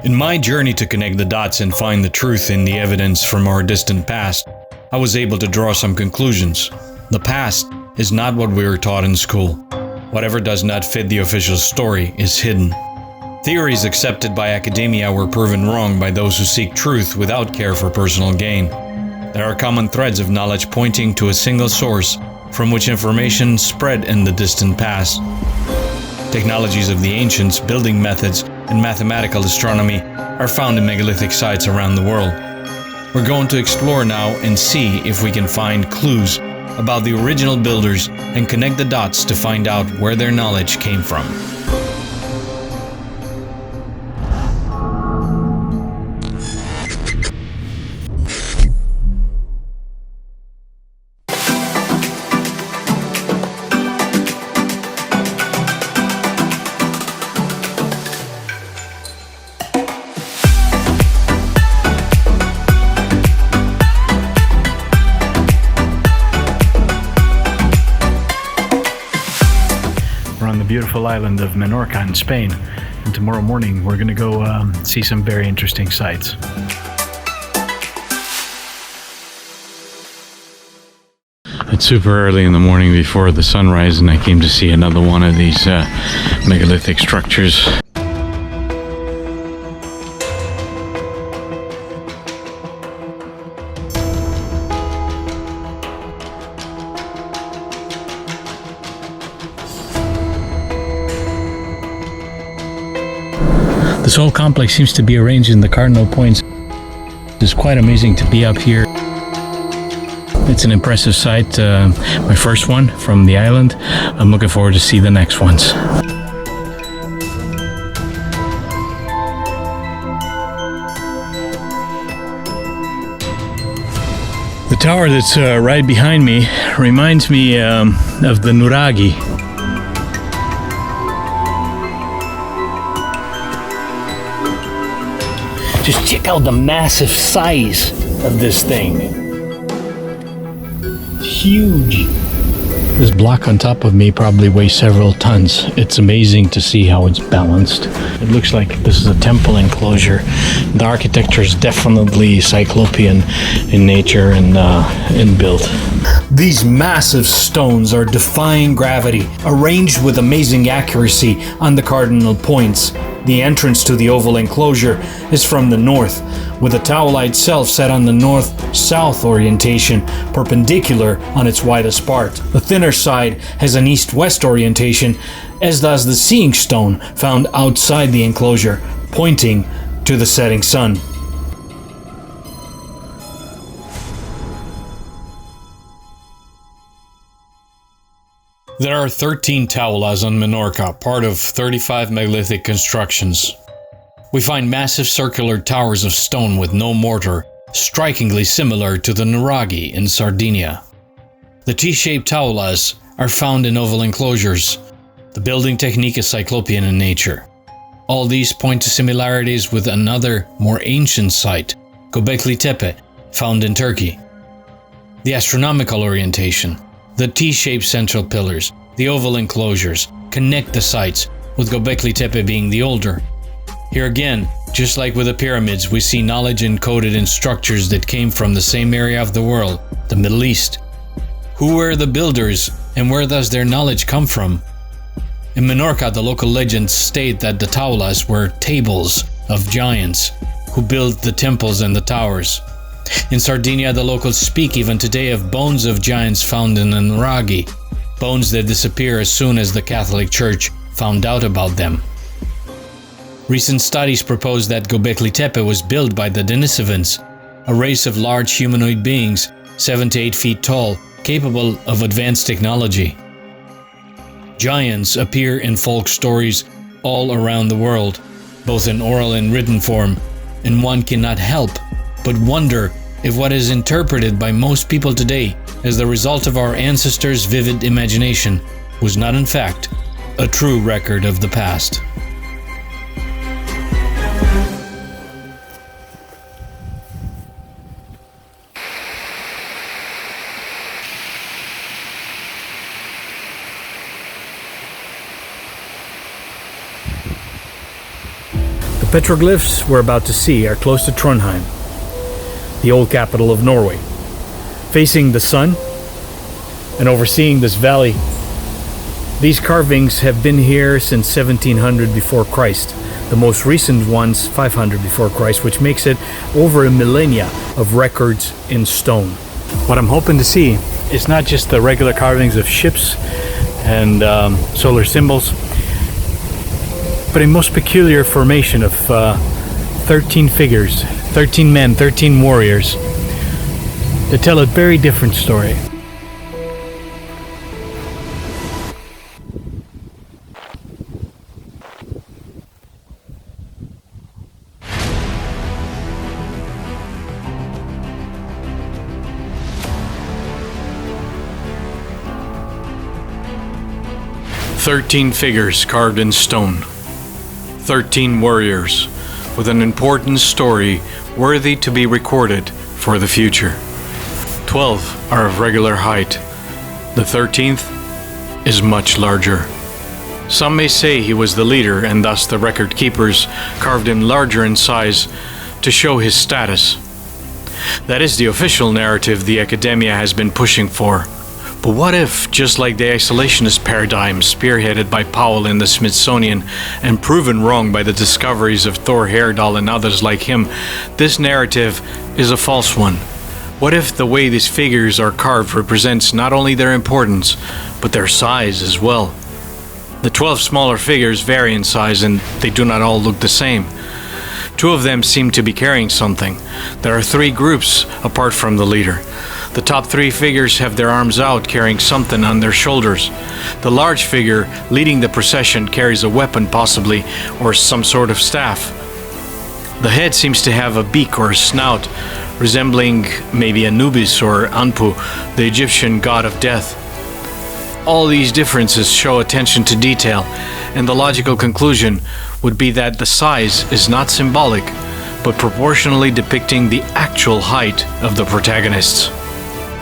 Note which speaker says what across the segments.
Speaker 1: In my journey to connect the dots and find the truth in the evidence from our distant past, I was able to draw some conclusions. The past is not what we were taught in school. Whatever does not fit the official story is hidden. Theories accepted by academia were proven wrong by those who seek truth without care for personal gain. There are common threads of knowledge pointing to a single source from which information spread in the distant past. Technologies of the ancients, building methods, and mathematical astronomy are found in megalithic sites around the world. We're going to explore now and see if we can find clues about the original builders and connect the dots to find out where their knowledge came from.
Speaker 2: Beautiful island of Menorca in Spain, and tomorrow morning we're going to go see some very interesting sights. It's super early in the morning before the sunrise, and I came to see another one of these megalithic structures. This whole complex seems to be arranged in the cardinal points. It's quite amazing to be up here. It's an impressive sight, my first one from the island. I'm looking forward to see the next ones. The tower that's right behind me reminds me of the Nuraghi. Just check out the massive size of this thing. It's huge. This block on top of me probably weighs several tons. It's amazing to see how it's balanced. It looks like this is a temple enclosure. The architecture is definitely cyclopean in nature and built. These massive stones are defying gravity, arranged with amazing accuracy on the cardinal points. The entrance to the oval enclosure is from the north, with the taula itself set on the north-south orientation, perpendicular on its widest part. The thinner side has an east-west orientation, as does the seeing stone found outside the enclosure, pointing to the setting sun.
Speaker 1: There are 13 taulas on Menorca, part of 35 megalithic constructions. We find massive circular towers of stone with no mortar, strikingly similar to the Nuraghi in Sardinia. The T-shaped taulas are found in oval enclosures. The building technique is cyclopean in nature. All these point to similarities with another, more ancient site, Göbekli Tepe, found in Turkey. The astronomical orientation, the T-shaped central pillars, the oval enclosures, connect the sites, with Göbekli Tepe being the older. Here again, just like with the pyramids, we see knowledge encoded in structures that came from the same area of the world, the Middle East. Who were the builders, and where does their knowledge come from? In Menorca, the local legends state that the taulas were tables of giants who built the temples and the towers. In Sardinia, the locals speak even today of bones of giants found in the Nuraghi, bones that disappear as soon as the Catholic Church found out about them. Recent studies propose that Göbekli Tepe was built by the Denisovans, a race of large humanoid beings, 7 to 8 feet tall, capable of advanced technology. Giants appear in folk stories all around the world, both in oral and written form, and one cannot help but wonder if what is interpreted by most people today as the result of our ancestors' vivid imagination was not in fact a true record of the past.
Speaker 2: Petroglyphs we're about to see are close to Trondheim, the old capital of Norway. Facing the sun and overseeing this valley, these carvings have been here since 1700 before Christ. The most recent ones 500 before Christ, which makes it over a millennia of records in stone. What I'm hoping to see is not just the regular carvings of ships and solar symbols, but a most peculiar formation of 13 figures, 13 men, 13 warriors that tell a very different story.
Speaker 1: "13 figures carved in stone. 13 warriors with an important story worthy to be recorded for the future. 12 are of regular height. The 13th is much larger. Some may say he was the leader, and thus the record keepers carved him larger in size to show his status. That is the official narrative the academia has been pushing for. But what if, just like the isolationist paradigm spearheaded by Powell in the Smithsonian and proven wrong by the discoveries of Thor Heyerdahl and others like him, this narrative is a false one? What if the way these figures are carved represents not only their importance, but their size as well? The 12 smaller figures vary in size, and they do not all look the same. 2 of them seem to be carrying something. There are 3 groups apart from the leader. The top 3 figures have their arms out, carrying something on their shoulders. The large figure leading the procession carries a weapon possibly, or some sort of staff. The head seems to have a beak or a snout, resembling maybe Anubis or Anpu, the Egyptian god of death. All these differences show attention to detail, and the logical conclusion would be that the size is not symbolic, but proportionally depicting the actual height of the protagonists.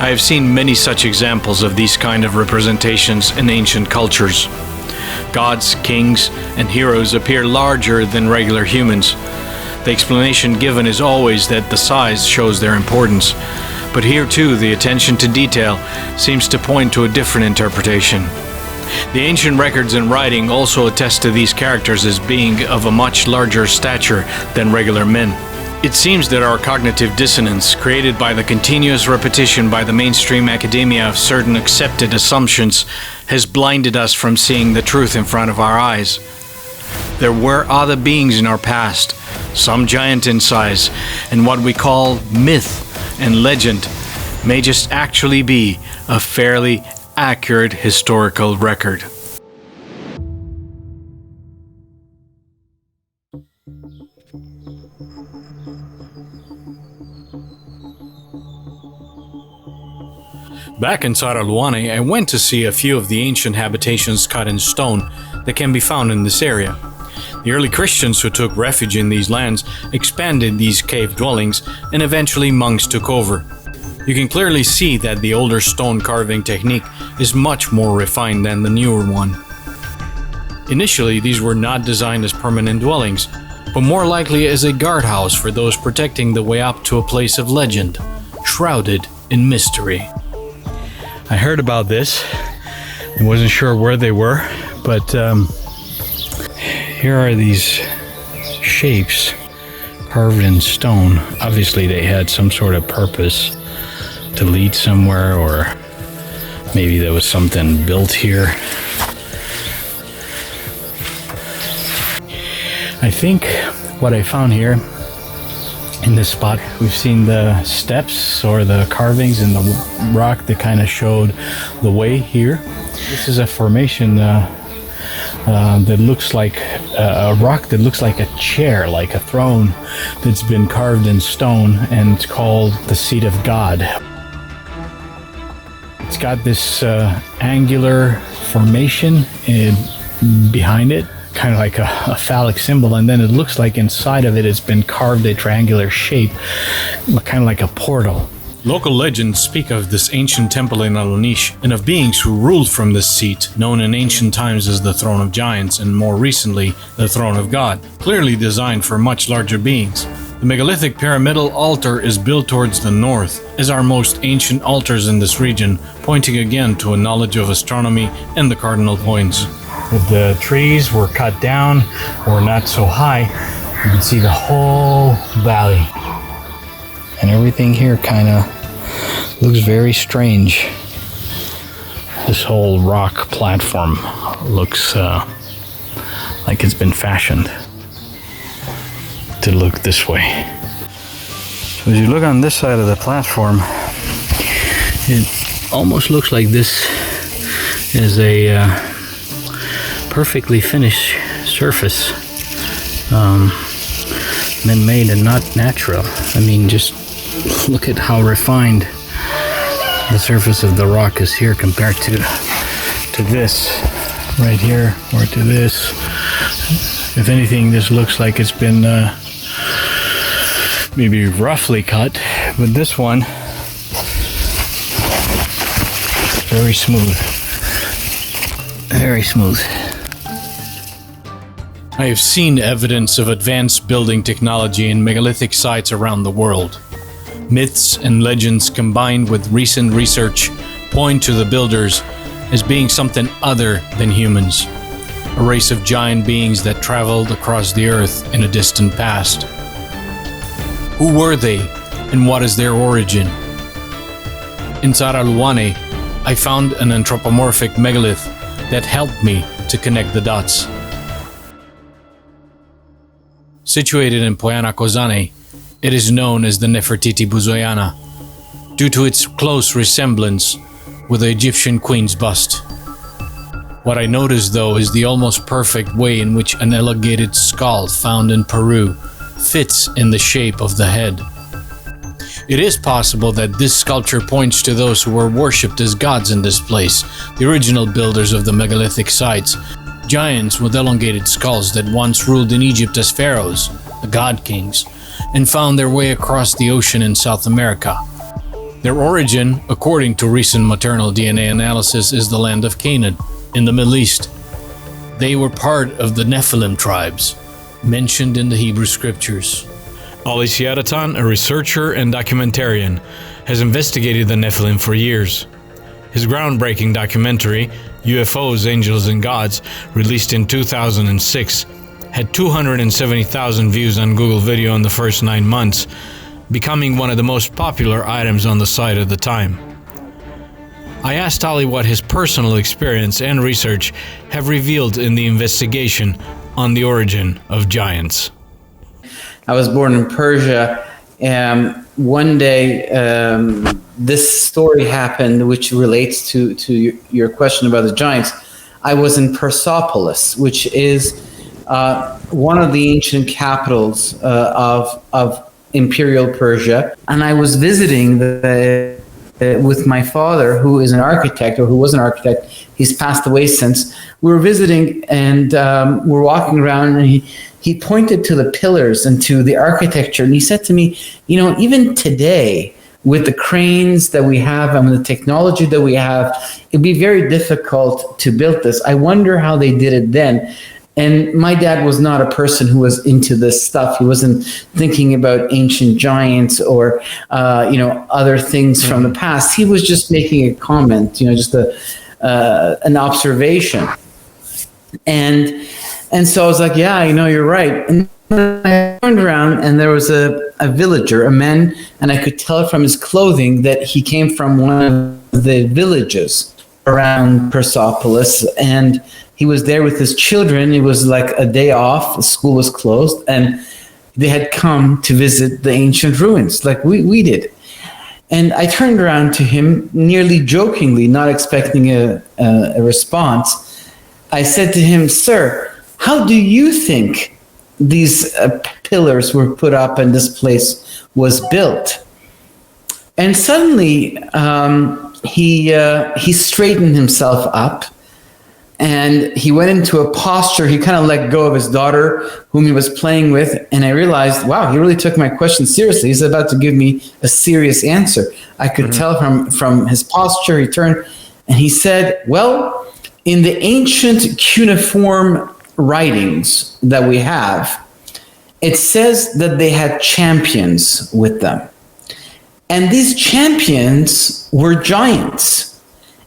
Speaker 1: I have seen many such examples of these kind of representations in ancient cultures. Gods, kings, and heroes appear larger than regular humans. The explanation given is always that the size shows their importance, but here too the attention to detail seems to point to a different interpretation. The ancient records and writing also attest to these characters as being of a much larger stature than regular men. It seems that our cognitive dissonance, created by the continuous repetition by the mainstream academia of certain accepted assumptions, has blinded us from seeing the truth in front of our eyes. There were other beings in our past, some giant in size, and what we call myth and legend may just actually be a fairly accurate historical record. Back in Sierraton, I went to see a few of the ancient habitations cut in stone that can be found in this area. The early Christians who took refuge in these lands expanded these cave dwellings, and eventually monks took over. You can clearly see that the older stone carving technique is much more refined than the newer one. Initially, these were not designed as permanent dwellings, but more likely as a guardhouse for those protecting the way up to a place of legend, shrouded in mystery. I heard about this and wasn't sure where they were, but here are these shapes carved in stone. Obviously they had some sort of purpose to lead somewhere, or maybe there was something built here. I think what I found here in this spot, we've seen the steps or the carvings in the rock that kind of showed the way here. This is a formation that looks like a rock that looks like a chair, like a throne, that's been carved in stone, and it's called the seat of God. It's got this angular formation behind it, kind of like a phallic symbol, and then it looks like inside of it it's been carved a triangular shape, kind of like a portal. Local legends speak of this ancient temple in Alonish and of beings who ruled from this seat, known in ancient times as the Throne of Giants and more recently the Throne of God, clearly designed for much larger beings. The megalithic pyramidal altar is built towards the north, as are most ancient altars in this region, pointing again to a knowledge of astronomy and the cardinal points.
Speaker 2: If the trees were cut down or not so high, you can see the whole valley. And everything here kind of looks very strange. This whole rock platform looks like it's been fashioned to look this way. So as you look on this side of the platform, it almost looks like this is a perfectly finished surface, man-made and not natural. I mean, just look at how refined the surface of the rock is here compared to this right here, or to this. If anything, this looks like it's been maybe roughly cut, but this one, very smooth. Very smooth.
Speaker 1: I have seen evidence of advanced building technology in megalithic sites around the world. Myths and legends combined with recent research point to the builders as being something other than humans, a race of giant beings that traveled across the earth in a distant past. Who were they, and what is their origin? In Saraluane, I found an anthropomorphic megalith that helped me to connect the dots. Situated in Poiana Kozane, it is known as the Nefertiti Buzoyana, due to its close resemblance with the Egyptian queen's bust. What I noticed though is the almost perfect way in which an elongated skull found in Peru fits in the shape of the head. It is possible that this sculpture points to those who were worshipped as gods in this place, the original builders of the megalithic sites, giants with elongated skulls that once ruled in Egypt as pharaohs, the god kings, and found their way across the ocean in South America. Their origin, according to recent maternal DNA analysis, is the land of Canaan, in the Middle East. They were part of the Nephilim tribes, mentioned in the Hebrew scriptures.
Speaker 2: Ali Siadatan, a researcher and documentarian, has investigated the Nephilim for years. His groundbreaking documentary, UFOs Angels and Gods, released in 2006, had 270,000 views on Google Video in the first 9 months, becoming one of the most popular items on the site at the time. I asked Ali what his personal experience and research have revealed in the investigation on the origin of giants.
Speaker 3: I was born in Persia, and one day this story happened, which relates to your question about the giants. I was in Persepolis, which is one of the ancient capitals of Imperial Persia, and I was visiting with my father, who is an architect, or who was an architect. He's passed away since. We were visiting, and we're walking around, and he pointed to the pillars and to the architecture, and he said to me, you know, even today, with the cranes that we have and with the technology that we have, it'd be very difficult to build this. I wonder how they did it then. And my dad was not a person who was into this stuff. He wasn't thinking about ancient giants or, other things from the past. He was just making a comment, just an observation. And so I was like, yeah, you're right. And I turned around, and there was a villager, a man, and I could tell from his clothing that he came from one of the villages around Persepolis, and he was there with his children. It was like a day off. The school was closed, and they had come to visit the ancient ruins like we did. And I turned around to him, nearly jokingly, not expecting a response. I said to him, "Sir, how do you think these pillars were put up and this place was built?" And suddenly he straightened himself up, And he went into a posture. He kind of let go of his daughter, whom he was playing with. And I realized, wow, he really took my question seriously. He's about to give me a serious answer. I could tell from his posture. He turned and he said, well, in the ancient cuneiform writings that we have, it says that they had champions with them. And these champions were giants.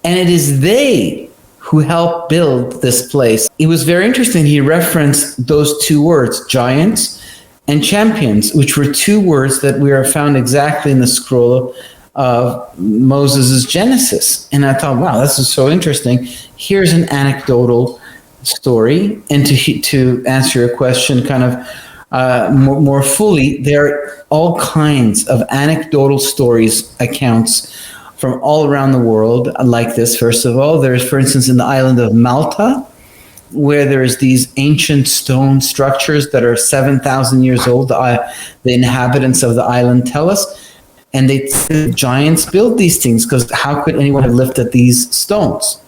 Speaker 3: And it is they who helped build this place. It was very interesting. He referenced those two words, giants and champions, which were two words that we are found exactly in the scroll of Moses' Genesis. And I thought, wow, this is so interesting. Here's an anecdotal story. And to answer your question kind of more fully, there are all kinds of anecdotal stories, accounts from all around the world like this. First of all, there's, for instance, in the island of Malta, where there's these ancient stone structures that are 7,000 years old. The inhabitants of the island tell us, and the giants built these things because how could anyone have lifted these stones?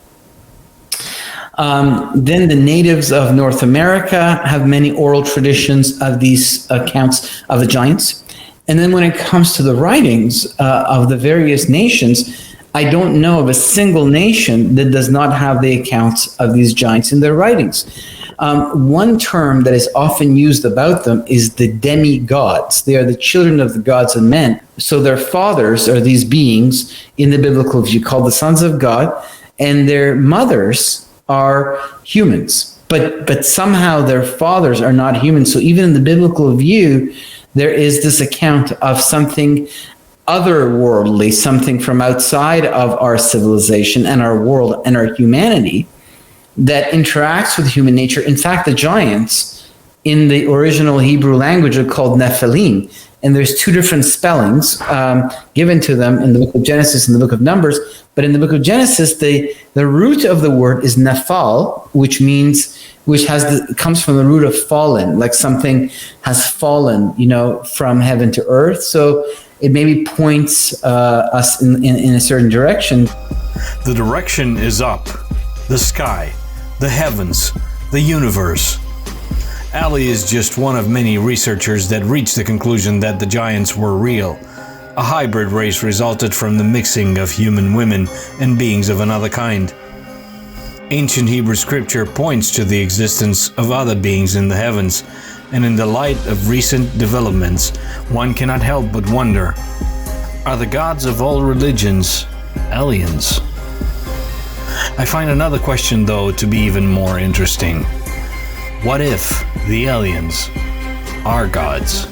Speaker 3: Then the natives of North America have many oral traditions of these accounts of the giants. And then when it comes to the writings of the various nations, I don't know of a single nation that does not have the accounts of these giants in their writings. One term that is often used about them is the demigods. They are the children of the gods and men. So their fathers are these beings in the biblical view called the sons of God, and their mothers are humans. But somehow their fathers are not humans. So even in the biblical view, there is this account of something otherworldly, something from outside of our civilization and our world and our humanity that interacts with human nature. In fact, the giants in the original Hebrew language are called Nephilim. And there's two different spellings given to them in the book of Genesis and the book of Numbers. But in the book of Genesis, the root of the word is nephal, which comes from the root of fallen, like something has fallen, from heaven to earth. So it maybe points us in a certain direction.
Speaker 1: The direction is up, the sky, the heavens, the universe. Ali is just one of many researchers that reached the conclusion that the giants were real. A hybrid race resulted from the mixing of human women and beings of another kind. Ancient Hebrew scripture points to the existence of other beings in the heavens, and in the light of recent developments, one cannot help but wonder, are the gods of all religions aliens? I find another question, though, to be even more interesting. What if the aliens are gods?